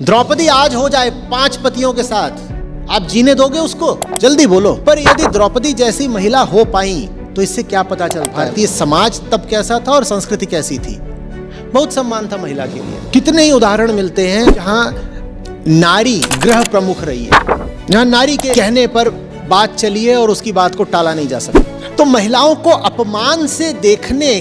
द्रौपदी आज हो जाए 5 पतियों के साथ, आप जीने दोगे उसको? जल्दी बोलो। पर यदि द्रौपदी जैसी महिला हो पाई तो इससे क्या पता चलता है भारतीय समाज तब कैसा था और संस्कृति कैसी थी। बहुत सम्मान था महिला के लिए। कितने ही उदाहरण मिलते हैं जहां नारी गृह प्रमुख रही है, जहां नारी के कहने पर बात चली है और उसकी बात को टाला नहीं जा सकता। तो महिलाओं को अपमान से देखने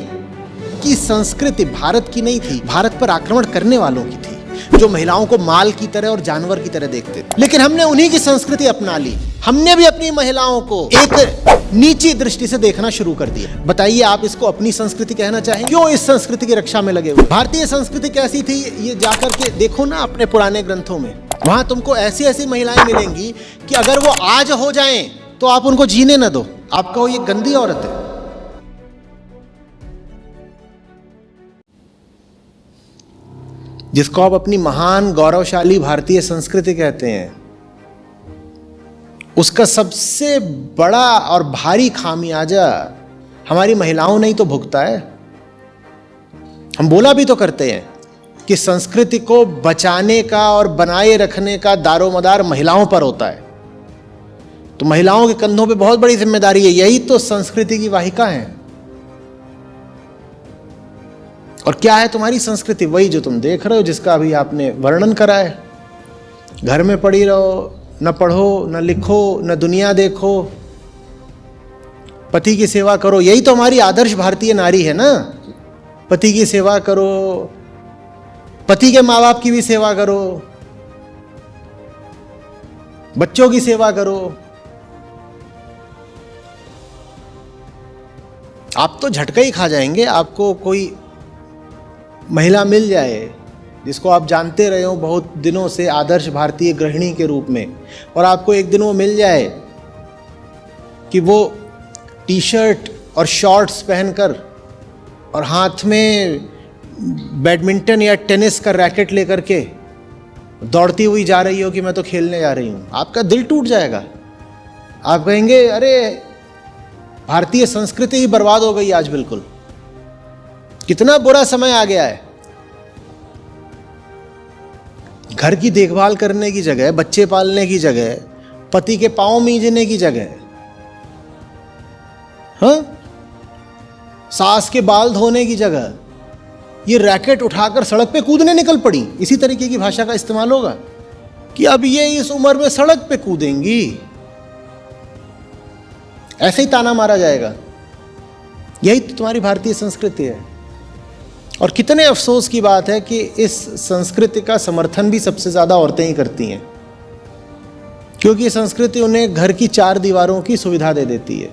की संस्कृति भारत की नहीं थी, भारत पर आक्रमण करने वालों की थी, जो महिलाओं को माल की तरह और जानवर की तरह देखते थे। लेकिन हमने उन्हीं की संस्कृति अपना ली। हमने भी अपनी महिलाओं को एक नीची दृष्टि से देखना शुरू कर दिया। बताइए, आप इसको अपनी संस्कृति कहना चाहें? क्यों इस संस्कृति की रक्षा में लगे हुए? भारतीय संस्कृति कैसी थी ये जाकर के देखो ना अपने पुराने ग्रंथों में। वहां तुमको ऐसी ऐसी महिलाएं मिलेंगी कि अगर वो आज हो जाएं तो आप उनको जीने न दो, आप कहो ये गंदी औरत है। जिसको आप अपनी महान गौरवशाली भारतीय संस्कृति कहते हैं, उसका सबसे बड़ा और भारी खामियाजा हमारी महिलाओं ने ही तो भुगता है। हम बोला भी तो करते हैं कि संस्कृति को बचाने का और बनाए रखने का दारोमदार महिलाओं पर होता है। तो महिलाओं के कंधों पे बहुत बड़ी जिम्मेदारी है। यही तो संस्कृति की वाहिका है। और क्या है तुम्हारी संस्कृति? वही जो तुम देख रहे हो, जिसका अभी आपने वर्णन करा है। घर में पड़ी रहो, न पढ़ो, न लिखो, न दुनिया देखो, पति की सेवा करो। यही तो हमारी आदर्श भारतीय नारी है ना। पति की सेवा करो, पति के माँ बाप की भी सेवा करो, बच्चों की सेवा करो। आप तो झटका ही खा जाएंगे। आपको कोई महिला मिल जाए जिसको आप जानते रहे हो बहुत दिनों से आदर्श भारतीय गृहिणी के रूप में, और आपको एक दिन वो मिल जाए कि वो टी शर्ट और शॉर्ट्स पहनकर और हाथ में बैडमिंटन या टेनिस का रैकेट लेकर के दौड़ती हुई जा रही हो कि मैं तो खेलने जा रही हूं, आपका दिल टूट जाएगा। आप कहेंगे अरे भारतीय संस्कृति ही बर्बाद हो गई आज। बिल्कुल, कितना बुरा समय आ गया है। घर की देखभाल करने की जगह, बच्चे पालने की जगह, पति के पांव मींजने की जगह, हाँ, सास के बाल धोने की जगह ये रैकेट उठाकर सड़क पे कूदने निकल पड़ी। इसी तरीके की भाषा का इस्तेमाल होगा कि अब ये इस उम्र में सड़क पे कूदेंगी, ऐसे ही ताना मारा जाएगा। यही तो तुम्हारी भारतीय संस्कृति है। और कितने अफसोस की बात है कि इस संस्कृति का समर्थन भी सबसे ज्यादा औरतें ही करती हैं, क्योंकि ये संस्कृति उन्हें घर की 4 दीवारों की सुविधा दे देती है।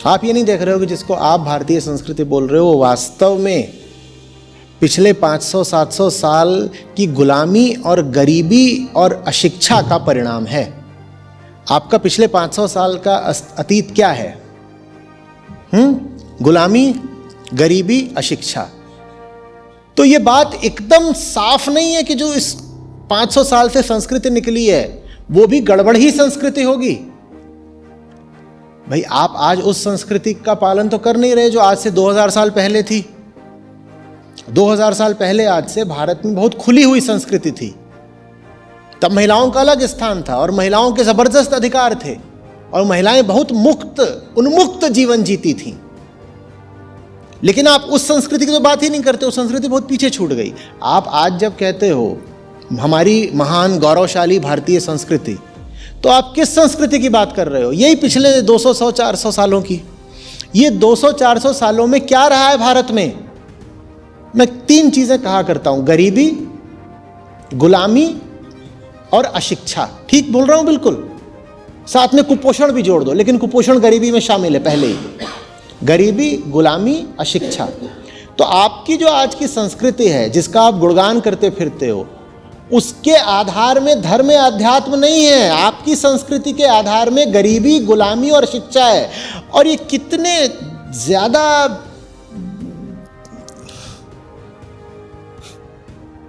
आप ये नहीं देख रहे हो कि जिसको आप भारतीय संस्कृति बोल रहे हो वास्तव में पिछले 500-700 साल की गुलामी और गरीबी और अशिक्षा का परिणाम है। आपका पिछले 500 साल का अतीत क्या है? गुलामी, गरीबी, अशिक्षा। तो ये बात एकदम साफ नहीं है कि जो इस 500 साल से संस्कृति निकली है वो भी गड़बड़ ही संस्कृति होगी। भाई, आप आज उस संस्कृति का पालन तो कर नहीं रहे जो आज से 2000 साल पहले थी। 2000 साल पहले आज से भारत में बहुत खुली हुई संस्कृति थी। तब महिलाओं का अलग स्थान था और महिलाओं के जबरदस्त अधिकार थे और महिलाएं बहुत उन्मुक्त जीवन जीती थीं। लेकिन आप उस संस्कृति की तो बात ही नहीं करते। उस संस्कृति बहुत पीछे छूट गई। आप आज जब कहते हो हमारी महान गौरवशाली भारतीय संस्कृति, तो आप किस संस्कृति की बात कर रहे हो? यही पिछले 200-400 सालों की। ये 200-400 सालों में क्या रहा है भारत में? मैं 3 चीजें कहा करता हूं, गरीबी, गुलामी और अशिक्षा। ठीक बोल रहा हूं? बिल्कुल। साथ में कुपोषण भी जोड़ दो, लेकिन कुपोषण गरीबी में शामिल है पहले ही। गरीबी, गुलामी, अशिक्षा। तो आपकी जो आज की संस्कृति है जिसका आप गुणगान करते फिरते हो, उसके आधार में धर्म या अध्यात्म नहीं है। आपकी संस्कृति के आधार में गरीबी, गुलामी और शिक्षा है। और ये कितने ज्यादा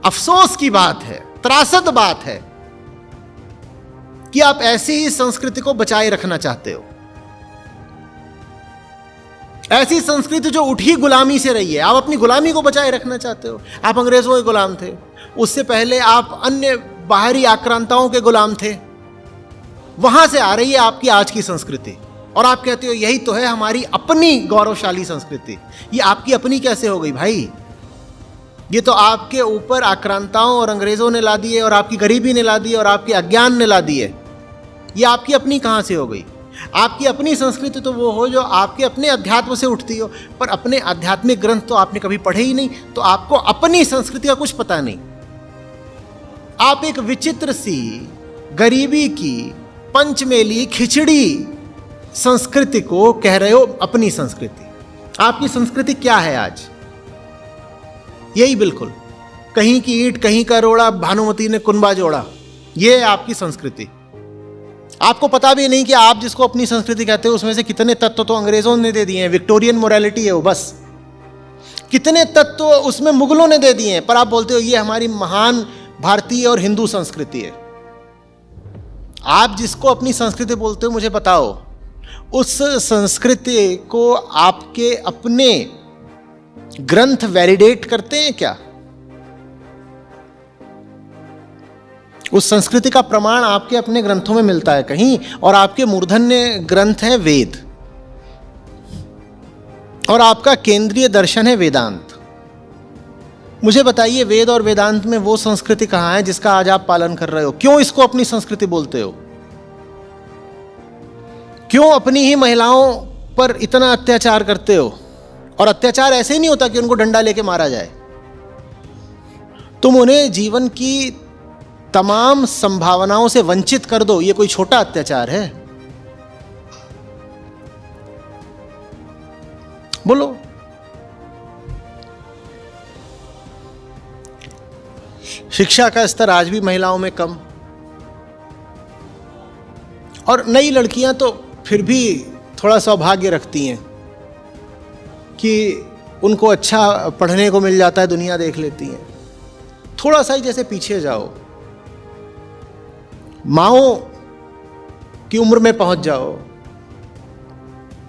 अफसोस की बात है, त्रासद बात है कि आप ऐसी ही संस्कृति को बचाए रखना चाहते हो। ऐसी संस्कृति जो उठी गुलामी से रही है। आप अपनी गुलामी को बचाए रखना चाहते हो। आप अंग्रेजों के गुलाम थे, उससे पहले आप अन्य बाहरी आक्रांताओं के गुलाम थे। वहां से आ रही है आपकी आज की संस्कृति, और आप कहते हो यही तो है हमारी अपनी गौरवशाली संस्कृति। ये आपकी अपनी कैसे हो गई भाई? ये तो आपके ऊपर आक्रांताओं और अंग्रेजों ने ला दी है, और आपकी गरीबी ने ला दी है, और आपके अज्ञान ने ला दी है। ये आपकी अपनी कहाँ से हो गई? आपकी अपनी संस्कृति तो वो हो जो आपके अपने अध्यात्म से उठती हो, पर अपने आध्यात्मिक ग्रंथ तो आपने कभी पढ़े ही नहीं, तो आपको अपनी संस्कृति का कुछ पता नहीं। आप एक विचित्र सी गरीबी की पंचमेली खिचड़ी संस्कृति को कह रहे हो अपनी संस्कृति। आपकी संस्कृति क्या है आज? यही बिल्कुल, कहीं की ईंट कहीं का रोड़ा, भानुमती ने कुंबा जोड़ा, ये है आपकी संस्कृति। आपको पता भी नहीं कि आप जिसको अपनी संस्कृति कहते हो उसमें से कितने तत्व तो अंग्रेजों ने दे दिए हैं। विक्टोरियन मोरालिटी है वो, बस कितने तत्व उसमें मुगलों ने दे दिए हैं, पर आप बोलते हो ये हमारी महान भारतीय और हिंदू संस्कृति है। आप जिसको अपनी संस्कृति बोलते हो, मुझे बताओ उस संस्कृति को आपके अपने ग्रंथ वैलिडेट करते हैं क्या? उस संस्कृति का प्रमाण आपके अपने ग्रंथों में मिलता है कहीं? और आपके मूर्धन्य ग्रंथ है वेद, और आपका केंद्रीय दर्शन है वेदांत। मुझे बताइए वेद और वेदांत में वो संस्कृति कहाँ है जिसका आज आप पालन कर रहे हो? क्यों इसको अपनी संस्कृति बोलते हो? क्यों अपनी ही महिलाओं पर इतना अत्याचार करते हो? और अत्याचार ऐसे ही नहीं होता कि उनको डंडा लेके मारा जाए। तुम उन्हें जीवन की तमाम संभावनाओं से वंचित कर दो, ये कोई छोटा अत्याचार है? बोलो। शिक्षा का स्तर आज भी महिलाओं में कम, और नई लड़कियां तो फिर भी थोड़ा सौभाग्य रखती हैं कि उनको अच्छा पढ़ने को मिल जाता है, दुनिया देख लेती हैं। थोड़ा सा ही जैसे पीछे जाओ, माओ की उम्र में पहुंच जाओ,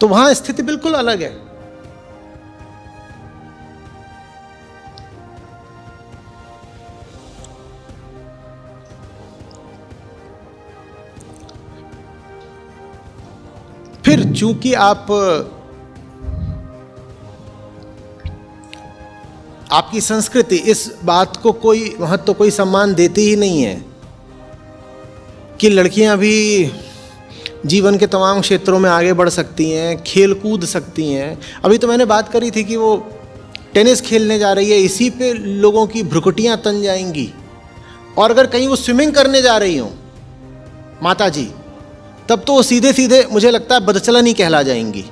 तो वहां स्थिति बिल्कुल अलग है। फिर चूंकि आपकी संस्कृति इस बात को कोई महत्व, कोई सम्मान देती ही नहीं है कि लड़कियां भी जीवन के तमाम क्षेत्रों में आगे बढ़ सकती हैं, खेल कूद सकती हैं। अभी तो मैंने बात करी थी कि वो टेनिस खेलने जा रही है, इसी पे लोगों की भ्रुकुटियां तन जाएंगी। और अगर कहीं वो स्विमिंग करने जा रही हों माता जी, तब तो वो सीधे सीधे मुझे लगता है बदचलन ही कहला जाएंगी।